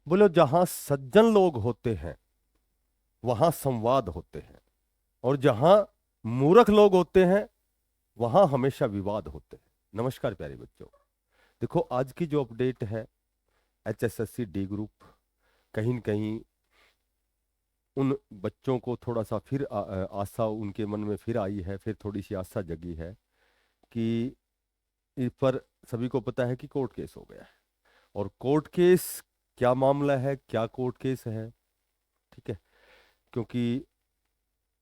बोलो, जहां सज्जन लोग होते हैं वहां संवाद होते हैं, और जहां मूर्ख लोग होते हैं वहां हमेशा विवाद होते हैं। नमस्कार प्यारे बच्चों। देखो, आज की जो अपडेट है, एचएसएससी डी ग्रुप, कहीं न कहीं उन बच्चों को थोड़ा सा फिर आशा उनके मन में फिर आई है, फिर थोड़ी सी आशा जगी है कि इस पर सभी को पता है कि कोर्ट केस हो गया है। और कोर्ट केस, क्या मामला है, क्या कोर्ट केस है, ठीक है। क्योंकि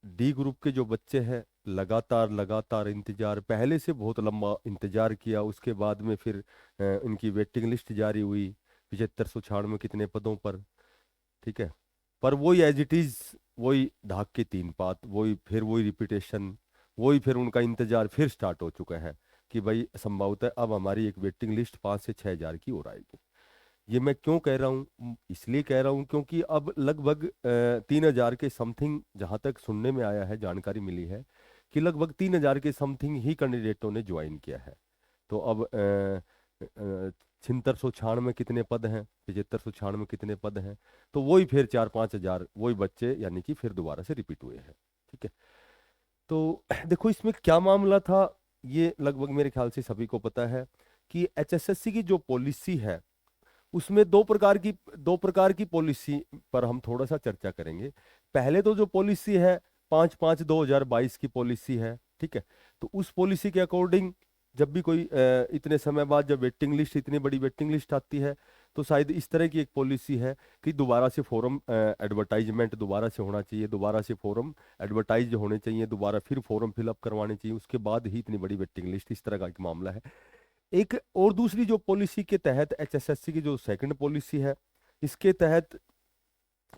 डी ग्रुप के जो बच्चे हैं, लगातार लगातार इंतजार, पहले से बहुत लंबा इंतजार किया, उसके बाद में फिर इनकी वेटिंग लिस्ट जारी हुई 7596 कितने पदों पर, ठीक है। पर वही एज इट इज, वही ढाक के तीन पात, वही फिर वही रिपीटेशन, वही फिर उनका इंतजार फिर स्टार्ट हो चुका है कि भाई संभवतः अब हमारी एक वेटिंग लिस्ट 5 से 6 हजार की और आएगी। ये मैं क्यों कह रहा हूँ? इसलिए कह रहा हूँ क्योंकि अब लगभग 3 हजार के समथिंग, जहाँ तक सुनने में आया है, जानकारी मिली है कि लगभग 3 हजार के समथिंग ही कैंडिडेटों ने ज्वाइन किया है। तो अब 7696 कितने पद हैं, 7596 कितने पद हैं, तो वही फिर 4-5 हजार वही बच्चे यानी कि फिर दोबारा से रिपीट हुए हैं, ठीक है। तो देखो, इसमें क्या मामला था, ये लगभग मेरे ख्याल से सभी को पता है कि एचएसएससी की जो पॉलिसी है उसमें दो प्रकार की पॉलिसी पर हम थोड़ा सा चर्चा करेंगे। पहले तो जो पॉलिसी है 5/5/2022 की पॉलिसी है, ठीक है। तो उस पॉलिसी के अकॉर्डिंग जब भी कोई इतने समय बाद जब वेटिंग लिस्ट, इतनी बड़ी वेटिंग लिस्ट आती है, तो शायद इस तरह की एक पॉलिसी है कि दोबारा से फॉर्म एडवर्टाइजमेंट दोबारा से होना चाहिए, दोबारा से फॉर्म एडवर्टाइज होने चाहिए, दोबारा फिर फॉर्म फिलअप करवाने चाहिए, उसके बाद ही इतनी बड़ी वेटिंग लिस्ट, इस तरह का एक मामला है। एक और दूसरी जो पॉलिसी के तहत, एचएसएससी की जो सेकंड पॉलिसी है, इसके तहत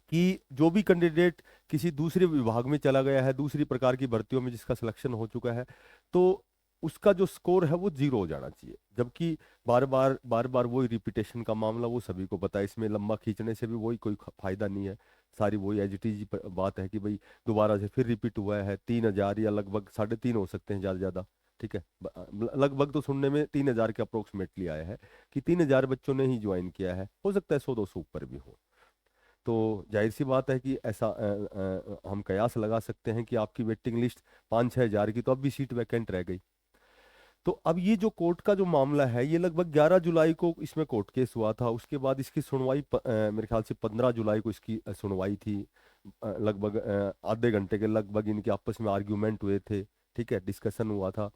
कि जो भी कैंडिडेट किसी दूसरे विभाग में चला गया है, दूसरी प्रकार की भर्तियों में जिसका सिलेक्शन हो चुका है, तो उसका जो स्कोर है वो 0 हो जाना चाहिए। जबकि बार बार वही रिपीटेशन का मामला, वो सभी को पता है, इसमें लंबा खींचने से भी वही कोई फायदा नहीं है। सारी वही एज इट इज बात है कि भाई दोबारा से फिर रिपीट हुआ है। 3 हजार या लगभग 3.5 हो सकते हैं, ज़्यादा ज़्यादा, ठीक है। लगभग तो सुनने में 3 हजार के अप्रोक्सीमेटली आया है कि 3 हजार बच्चों ने ही ज्वाइन किया है, हो सकता है 100-200 ऊपर भी हो। तो जाहिर सी बात है कि ऐसा हम कयास लगा सकते हैं कि आपकी वेटिंग लिस्ट 5-6 हजार की, तो अब भी सीट वैकेंट रह गई। तो अब ये जो कोर्ट का जो मामला है, ये लगभग 11 जुलाई को इसमें कोर्ट केस हुआ था। उसके बाद इसकी सुनवाई मेरे ख्याल से 15 जुलाई को इसकी सुनवाई थी। लगभग आधे घंटे के लगभग इनके आपस में आर्ग्यूमेंट हुए थे, ठीक है, डिस्कशन हुआ था।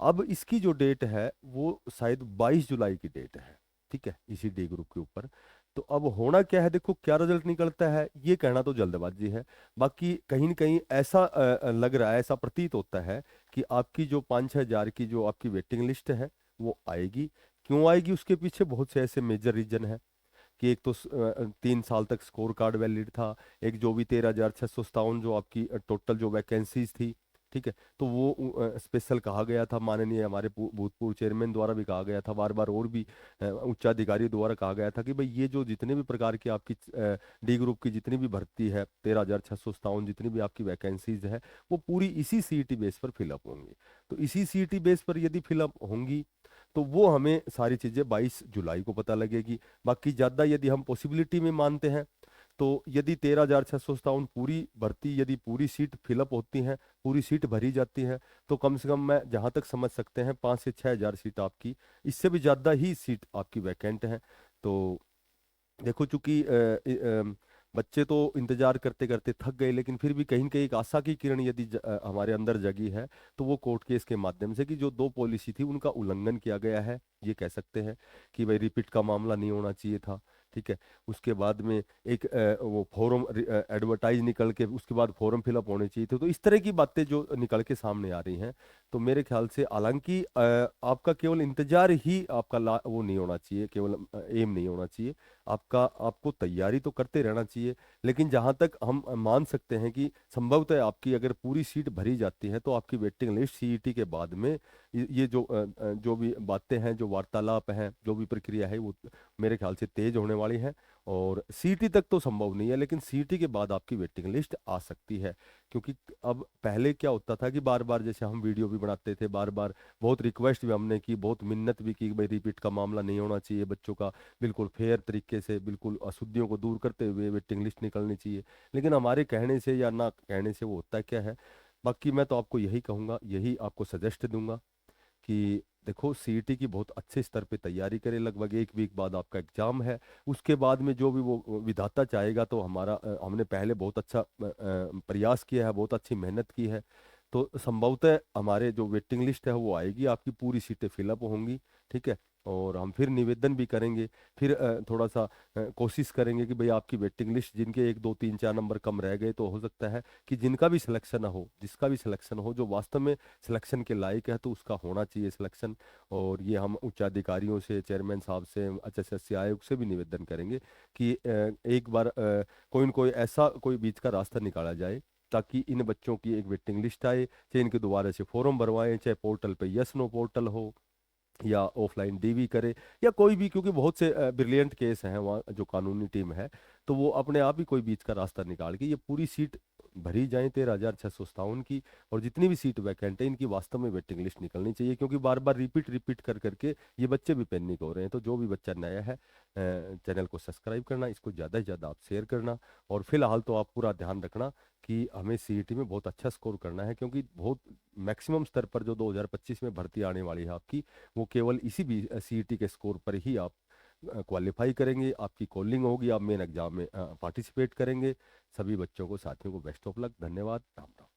अब इसकी जो डेट है वो शायद 22 जुलाई की डेट है, ठीक है, इसी डी ग्रुप के ऊपर। तो अब होना क्या है, देखो क्या रिजल्ट निकलता है, ये कहना तो जल्दबाजी है। बाकी कहीं न कहीं ऐसा लग रहा है, ऐसा प्रतीत होता है कि आपकी जो 5-6 हजार की जो आपकी वेटिंग लिस्ट है वो आएगी। क्यों आएगी, उसके पीछे बहुत से ऐसे मेजर रीजन है कि एक तो 3 साल तक स्कोर कार्ड वैलिड था। एक जो भी 13,657 जो आपकी टोटल जो वैकेंसीज थी, ठीक है, तो वो स्पेशल कहा गया था, माननीय हमारे भूतपूर्व चेयरमैन द्वारा भी कहा गया था, बार बार और भी उच्चाधिकारी द्वारा कहा गया था कि भाई ये जो जितने भी प्रकार की आपकी डी ग्रुप की जितनी भी भर्ती है, 13,657 जितनी भी आपकी वैकेंसीज है, वो पूरी इसी सीईटी बेस पर फिलअप होंगी। तो इसी सीईटी बेस पर यदि फिलअप होंगी तो वो हमें सारी चीज़ें 22 जुलाई को पता लगेगी। बाकी ज़्यादा यदि हम पॉसिबिलिटी में मानते हैं, तो यदि 13,657 पूरी भर्ती, यदि पूरी सीट फिलअप होती हैं, पूरी सीट भरी जाती है, तो कम से कम मैं जहाँ तक समझ सकते हैं 5 से 6 हजार सीट आपकी, इससे भी ज़्यादा ही सीट आपकी वैकेंट है। तो देखो, चूंकि बच्चे तो इंतजार करते करते थक गए, लेकिन फिर भी कहीं न कहीं एक आशा की किरण यदि हमारे अंदर जगी है, तो वो कोर्ट केस के माध्यम से कि जो दो पॉलिसी थी उनका उल्लंघन किया गया है, ये कह सकते हैं कि भाई रिपीट का मामला नहीं होना चाहिए था, ठीक है। उसके बाद में एक वो फॉर्म एडवर्टाइज निकल के उसके बाद फॉर्म फिलअप होने चाहिए थे। तो इस तरह की बातें जो निकल के सामने आ रही हैं, तो मेरे ख्याल से हालांकि आपका केवल इंतजार ही आपका वो नहीं होना चाहिए, केवल एम नहीं होना चाहिए। आपको तैयारी तो करते रहना चाहिए। लेकिन जहां तक हम मान सकते हैं कि संभवतः आपकी अगर पूरी सीट भरी जाती है, तो आपकी वेटिंग लिस्ट सीईटी के बाद में ये जो भी बातें हैं, जो वार्तालाप हैं, जो भी प्रक्रिया है, वो मेरे ख्याल से तेज होने वाली है। और सीईटी तक तो संभव नहीं है, लेकिन सीईटी के बाद आपकी वेटिंग लिस्ट आ सकती है। क्योंकि अब पहले क्या होता था कि बार बार जैसे हम वीडियो भी बनाते थे, बार बार बहुत रिक्वेस्ट भी हमने की, बहुत मिन्नत भी की कि भाई रिपीट का मामला नहीं होना चाहिए बच्चों का, बिल्कुल फेयर तरीके से, बिल्कुल अशुद्धियों को दूर करते हुए वेटिंग लिस्ट निकलनी चाहिए। लेकिन हमारे कहने से या ना कहने से वो होता क्या है। बाकी मैं तो आपको यही कहूँगा, यही आपको सजेस्ट दूंगा कि देखो सीईटी की बहुत अच्छे स्तर पे तैयारी करें। लगभग एक वीक बाद आपका एग्जाम है। उसके बाद में जो भी वो विधाता चाहेगा, तो हमारा हमने पहले बहुत अच्छा प्रयास किया है, बहुत अच्छी मेहनत की है, तो संभवतः हमारे जो वेटिंग लिस्ट है वो आएगी, आपकी पूरी सीटें फिलअप होंगी। ठीक है। और हम फिर निवेदन भी करेंगे, फिर थोड़ा सा कोशिश करेंगे कि भाई आपकी वेटिंग लिस्ट जिनके 1 2 3 4 नंबर कम रह गए, तो हो सकता है कि जिनका भी सिलेक्शन हो, जिसका भी सिलेक्शन हो, जो वास्तव में सिलेक्शन के लायक है, तो उसका होना चाहिए सिलेक्शन। और ये हम उच्च अधिकारियों से, चेयरमैन साहब से, HSSC आयोग से भी निवेदन करेंगे कि एक बार कोई न कोई ऐसा कोई बीच का रास्ता निकाला जाए, ताकि इन बच्चों की एक वेटिंग लिस्ट आए, चाहे इनके दोबारा से फॉर्म भरवाएं, चाहे पोर्टल पे यस नो पोर्टल हो, या ऑफलाइन डीवी करे, या कोई भी, क्योंकि बहुत से ब्रिलियंट केस हैं वहाँ, जो कानूनी टीम है, तो वो अपने आप ही कोई बीच का रास्ता निकाल के ये पूरी सीट भरी जाए 13,657 की। और जितनी भी सीट वैकेंट है, इनकी वास्तव में वेटिंग लिस्ट निकलनी चाहिए, क्योंकि बार बार रिपीट रिपीट कर करके ये बच्चे भी पैनिक हो रहे हैं। तो जो भी बच्चा नया है, चैनल को सब्सक्राइब करना, इसको ज़्यादा से ज़्यादा आप शेयर करना। और फिलहाल तो आप पूरा ध्यान रखना कि हमें सीईटी में बहुत अच्छा स्कोर करना है, क्योंकि बहुत मैक्सिमम स्तर पर जो 2025 में भर्ती आने वाली है आपकी, वो केवल इसी भी सीईटी के स्कोर पर ही आप क्वालिफाई करेंगे, आपकी कॉलिंग होगी, आप मेन एग्जाम में पार्टिसिपेट करेंगे। सभी बच्चों को, साथियों को बेस्ट ऑफ लक। धन्यवाद। राम राम।